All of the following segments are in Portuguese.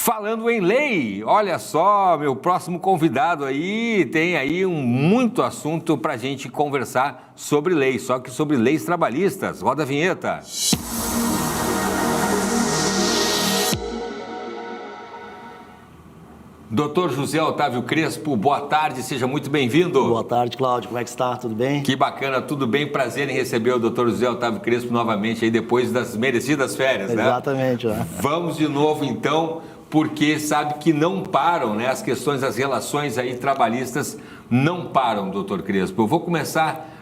Falando em lei, olha só, meu próximo convidado aí tem aí muito assunto para a gente conversar sobre lei, só que sobre leis trabalhistas. Roda a vinheta. Doutor José Otávio Crespo, boa tarde, seja muito bem-vindo. Boa tarde, Cláudio, como é que está? Tudo bem? Que bacana, tudo bem, prazer em receber o doutor José Otávio Crespo novamente aí depois das merecidas férias, né? Exatamente. Né? Vamos de novo então, porque sabe que não param, né? As questões, as relações aí trabalhistas não param, doutor Crespo. Eu vou começar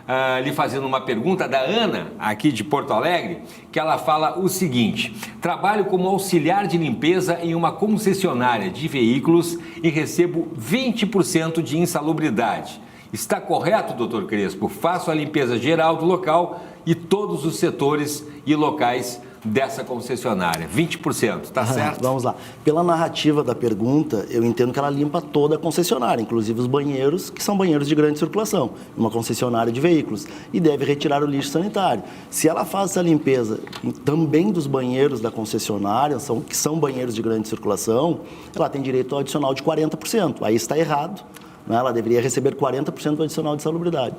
lhe fazendo uma pergunta da Ana, aqui de Porto Alegre, que ela fala o seguinte: trabalho como auxiliar de limpeza em uma concessionária de veículos e recebo 20% de insalubridade. Está correto, doutor Crespo? Faço a limpeza geral do local e todos os setores e locais dessa concessionária, 20%, tá certo? Vamos lá. Pela narrativa da pergunta, eu entendo que ela limpa toda a concessionária, inclusive os banheiros, que são banheiros de grande circulação, uma concessionária de veículos, e deve retirar o lixo sanitário. Se ela faz essa limpeza também dos banheiros da concessionária, que são banheiros de grande circulação, ela tem direito ao adicional de 40%. Aí está errado, né? Ela deveria receber 40% do adicional de salubridade.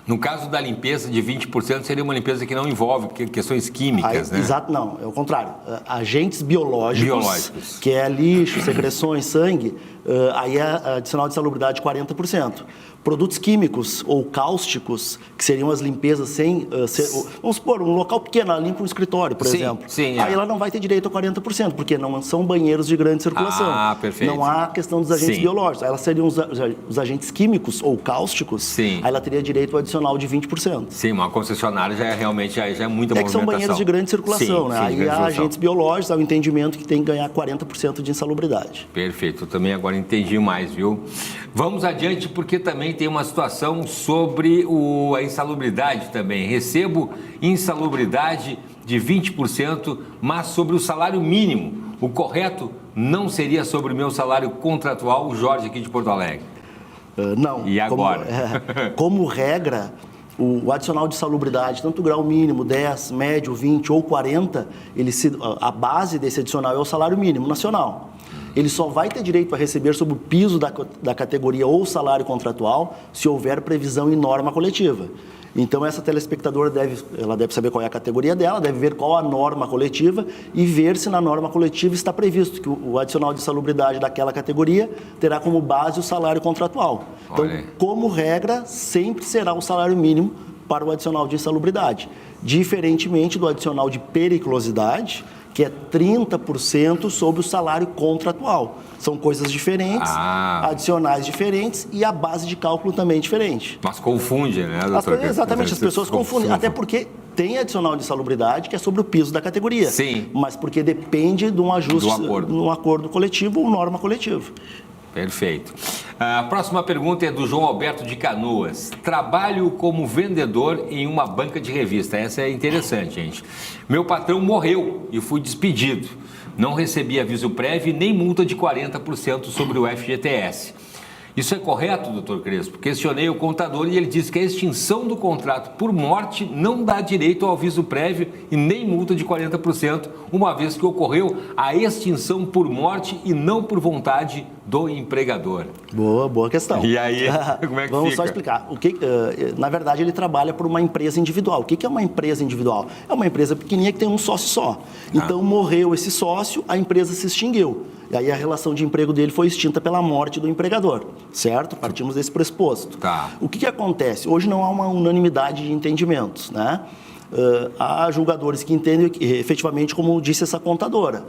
No caso da limpeza de 20%, seria uma limpeza que não envolve questões químicas, né? Exato, não, é o contrário. Agentes biológicos, que é lixo, secreções, sangue, aí é adicional de salubridade 40%. Produtos químicos ou cáusticos, que seriam as limpezas sem... vamos supor, um local pequeno, ela limpa um escritório, por exemplo. Sim, aí ela não vai ter direito a 40%, porque não são banheiros de grande circulação. Ah, perfeito. Não há questão dos agentes biológicos. Aí elas seriam os agentes químicos ou cáusticos, aí ela teria direito ao adicional de 20%. Sim, uma concessionária já é realmente já é muita movimentação. É que são banheiros de grande circulação, né? Aí há agentes biológicos, há o entendimento que tem que ganhar 40% de insalubridade. Perfeito, eu também agora entendi mais, viu? Vamos adiante, porque também tem uma situação sobre a insalubridade também. Recebo insalubridade de 20%, mas sobre o salário mínimo. O correto não seria sobre o meu salário contratual, o Jorge aqui de Porto Alegre? Não. E agora? Como regra, o adicional de salubridade, tanto o grau mínimo, 10, médio, 20 ou 40, a base desse adicional é o salário mínimo nacional. Ele só vai ter direito a receber sobre o piso da categoria ou salário contratual se houver previsão em norma coletiva. Então, essa telespectadora deve saber qual é a categoria dela, deve ver qual a norma coletiva e ver se na norma coletiva está previsto que o adicional de salubridade daquela categoria terá como base o salário contratual. Então, como regra, sempre será o salário mínimo para o adicional de insalubridade, diferentemente do adicional de periculosidade, que é 30% sobre o salário contratual. São coisas diferentes, adicionais diferentes e a base de cálculo também é diferente. Mas confunde, né, doutor? Exatamente, as pessoas confundem, até porque tem adicional de salubridade que é sobre o piso da categoria. Sim. Mas porque depende de um ajuste, num acordo coletivo ou norma coletiva. Perfeito. A próxima pergunta é do João Alberto de Canoas. Trabalho como vendedor em uma banca de revista. Essa é interessante, gente. Meu patrão morreu e fui despedido. Não recebi aviso prévio nem multa de 40% sobre o FGTS. Isso é correto, doutor Crespo? Questionei o contador e ele disse que a extinção do contrato por morte não dá direito ao aviso prévio e nem multa de 40%, uma vez que ocorreu a extinção por morte e não por vontade do empregador. Boa questão. E aí, como é que Vamos fica? só explicar. Na verdade, ele trabalha por uma empresa individual. O que é uma empresa individual? É uma empresa pequenininha que tem um sócio só. Então, morreu esse sócio, a empresa se extinguiu. E aí a relação de emprego dele foi extinta pela morte do empregador, certo? Partimos desse pressuposto. Tá. O que acontece? Hoje não há uma unanimidade de entendimentos, né? Há julgadores que entendem efetivamente, como disse essa contadora,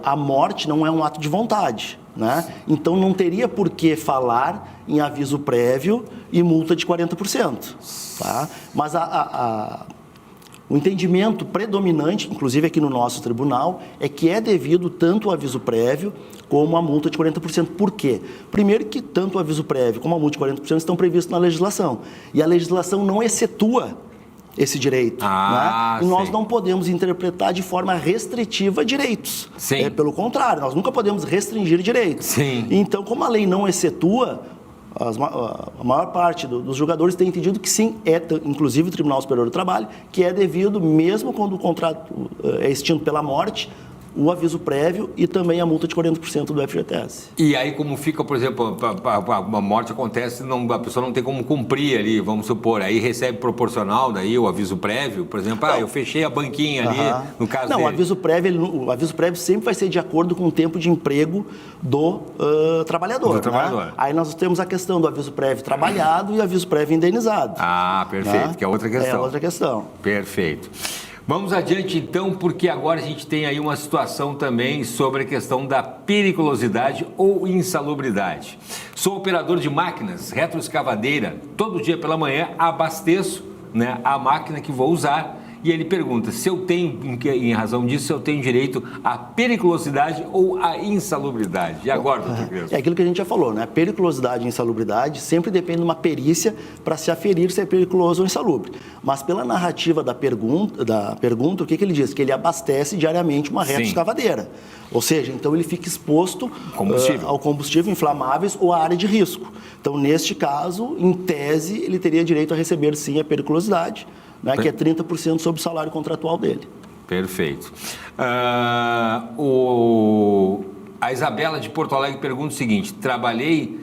a morte não é um ato de vontade, né? Então não teria por que falar em aviso prévio e multa de 40%, tá? Mas o entendimento predominante, inclusive aqui no nosso tribunal, é que é devido tanto o aviso prévio como a multa de 40%. Por quê? Primeiro que tanto o aviso prévio como a multa de 40% estão previstos na legislação. E a legislação não excetua esse direito. Né? E nós não podemos interpretar de forma restritiva direitos. Sim. Pelo contrário, nós nunca podemos restringir direitos. Sim. Então, como a lei não excetua, a maior parte dos julgadores tem entendido que sim, inclusive o Tribunal Superior do Trabalho, que é devido, mesmo quando o contrato é extinto pela morte, o aviso prévio e também a multa de 40% do FGTS. E aí como fica, por exemplo, a morte acontece, a pessoa não tem como cumprir ali, vamos supor, aí recebe proporcional daí o aviso prévio, por exemplo, eu fechei a banquinha ali, no caso Não, dele. o aviso prévio sempre vai ser de acordo com o tempo de emprego do trabalhador. Né? Aí nós temos a questão do aviso prévio trabalhado e aviso prévio indenizado. Ah, perfeito, né? Que é outra questão. É outra questão. Perfeito. Vamos adiante então, porque agora a gente tem aí uma situação também sobre a questão da periculosidade ou insalubridade. Sou operador de máquinas, retroescavadeira, todo dia pela manhã abasteço, né, a máquina que vou usar. E ele pergunta se eu tenho, em razão disso, se eu tenho direito à periculosidade ou à insalubridade. E agora, doutor Crespo? É aquilo que a gente já falou, né? Periculosidade e insalubridade sempre depende de uma perícia para se aferir se é periculoso ou insalubre. Mas pela narrativa da pergunta, o que ele diz? Que ele abastece diariamente uma retroescavadeira. Ou seja, então ele fica exposto ao combustível, inflamáveis ou à área de risco. Então, neste caso, em tese, ele teria direito a receber sim a periculosidade, né, que é 30% sobre o salário contratual dele. Perfeito. A Isabela de Porto Alegre pergunta o seguinte: trabalhei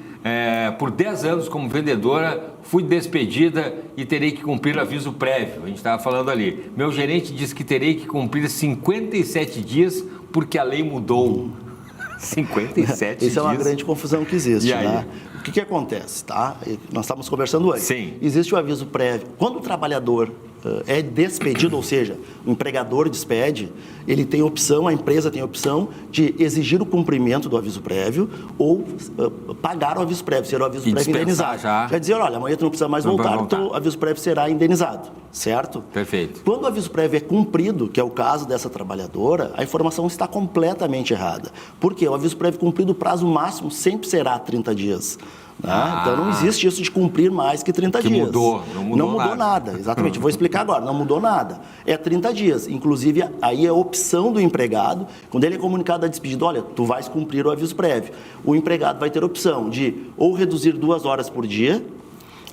por 10 anos como vendedora, fui despedida e terei que cumprir o aviso prévio. A gente estava falando ali. Meu gerente disse que terei que cumprir 57 dias porque a lei mudou. 57 dias? Isso é uma grande confusão que existe, e aí? Né? O que acontece, tá? Nós estávamos conversando antes. Sim. Existe o aviso prévio. Quando o trabalhador é despedido, ou seja, o empregador despede, ele tem opção, a empresa tem opção de exigir o cumprimento do aviso prévio ou pagar o aviso prévio, ser o aviso prévio indenizado. Já. Quer dizer, olha, amanhã tu não precisa mais voltar, então o aviso prévio será indenizado, certo? Perfeito. Quando o aviso prévio é cumprido, que é o caso dessa trabalhadora, a informação está completamente errada. Por quê? O aviso prévio cumprido, o prazo máximo sempre será 30 dias. Né? Então não existe isso de cumprir mais que 30 dias. Não mudou nada. Exatamente, vou explicar agora, não mudou nada. É 30 dias, inclusive aí é opção do empregado, quando ele é comunicado a despedida, olha, tu vais cumprir o aviso prévio. O empregado vai ter opção de ou reduzir 2 horas por dia,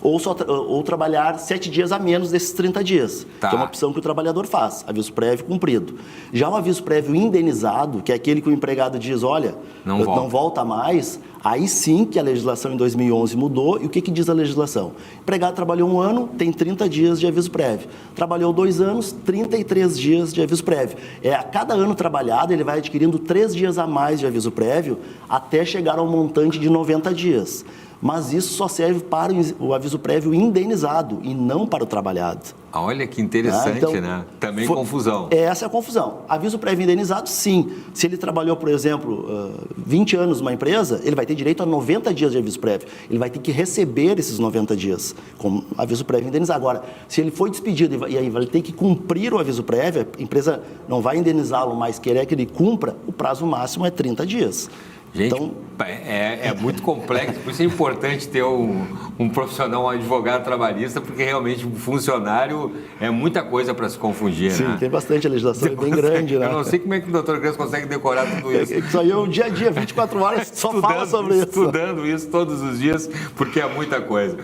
ou trabalhar 7 dias a menos desses 30 dias, que é uma opção que o trabalhador faz, aviso prévio cumprido. Já o aviso prévio indenizado, que é aquele que o empregado diz, olha, não volta mais, aí sim que a legislação em 2011 mudou. E o que diz a legislação? O empregado trabalhou 1 ano, tem 30 dias de aviso prévio. Trabalhou 2 anos, 33 dias de aviso prévio. A cada ano trabalhado, ele vai adquirindo 3 dias a mais de aviso prévio, até chegar ao montante de 90 dias. Mas isso só serve para o aviso prévio indenizado e não para o trabalhado. Olha que interessante, então, né? Também confusão. Essa é a confusão. Aviso prévio indenizado, sim. Se ele trabalhou, por exemplo, 20 anos numa empresa, ele vai ter direito a 90 dias de aviso prévio. Ele vai ter que receber esses 90 dias com aviso prévio indenizado. Agora, se ele foi despedido e aí vai ter que cumprir o aviso prévio, a empresa não vai indenizá-lo, mas querer que ele cumpra, o prazo máximo é 30 dias. Gente, então, é muito complexo, por isso é importante ter um profissional, um advogado trabalhista, porque realmente um funcionário é muita coisa para se confundir, sim, né? Tem bastante, a legislação é bem grande, né? Eu não sei como é que o doutor Crespo consegue decorar tudo isso. Isso aí é o dia a dia, 24 horas, só fala sobre isso. Estudando isso todos os dias, porque é muita coisa.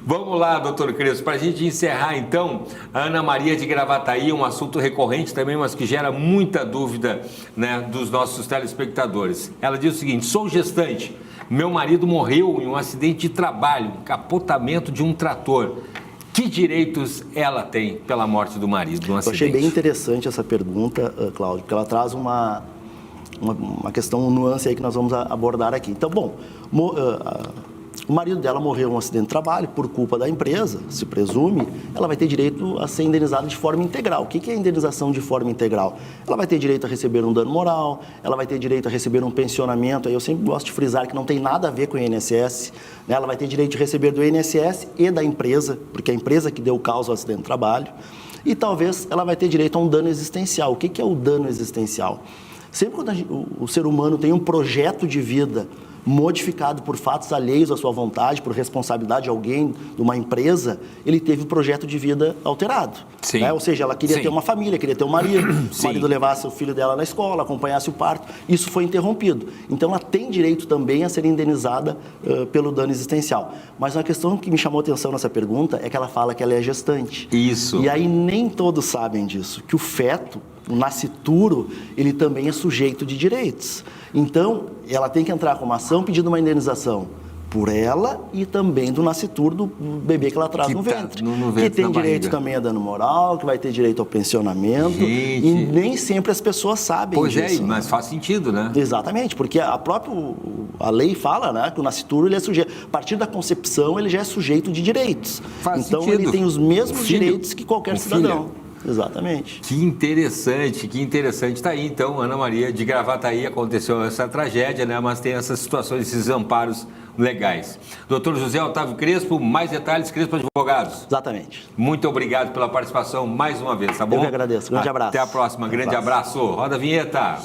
Vamos lá, doutor Crespo, para a gente encerrar então, a Ana Maria de Gravataí, um assunto recorrente também, mas que gera muita dúvida, né, dos nossos telespectadores. Ela diz o seguinte: sou gestante, meu marido morreu em um acidente de trabalho, capotamento de um trator. Que direitos ela tem pela morte do marido num acidente? Eu achei bem interessante essa pergunta, Cláudio, porque ela traz uma questão, um nuance aí que nós vamos abordar aqui. Então, bom, o marido dela morreu em um acidente de trabalho por culpa da empresa, se presume, ela vai ter direito a ser indenizada de forma integral. O que é indenização de forma integral? Ela vai ter direito a receber um dano moral, ela vai ter direito a receber um pensionamento, aí eu sempre gosto de frisar que não tem nada a ver com o INSS, né? Ela vai ter direito de receber do INSS e da empresa, porque é a empresa que deu causa ao acidente de trabalho, e talvez ela vai ter direito a um dano existencial. O que é o dano existencial? Sempre quando o ser humano tem um projeto de vida modificado por fatos alheios à sua vontade, por responsabilidade de alguém, de uma empresa, ele teve o projeto de vida alterado. Sim. Né? Ou seja, ela queria ter uma família, queria ter um marido, o marido levasse o filho dela na escola, acompanhasse o parto, isso foi interrompido. Então, ela tem direito também a ser indenizada pelo dano existencial. Mas uma questão que me chamou a atenção nessa pergunta é que ela fala que ela é gestante. Isso. E aí nem todos sabem disso, que o feto, o nascituro, ele também é sujeito de direitos. Então, ela tem que entrar com uma ação pedindo uma indenização por ela e também do nascituro do bebê que ela traz no ventre. Que tem direito também a dano moral, que vai ter direito ao pensionamento. Gente. E nem sempre as pessoas sabem disso. Pois é, mas faz sentido, né? Exatamente, porque a lei fala, né, que o nascituro ele é sujeito. A partir da concepção, ele já é sujeito de direitos. Faz então, sentido. ele tem os mesmos direitos que qualquer cidadão. Filho. Exatamente. Que interessante, que interessante. Tá aí, então, Ana Maria de Gravataí, aconteceu essa tragédia, né? Mas tem essas situações, esses amparos legais. Doutor José Otávio Crespo, mais detalhes, Crespo Advogados. Exatamente. Muito obrigado pela participação mais uma vez, tá bom? Eu que agradeço. Grande abraço. Até a próxima. Grande abraço. Roda a vinheta.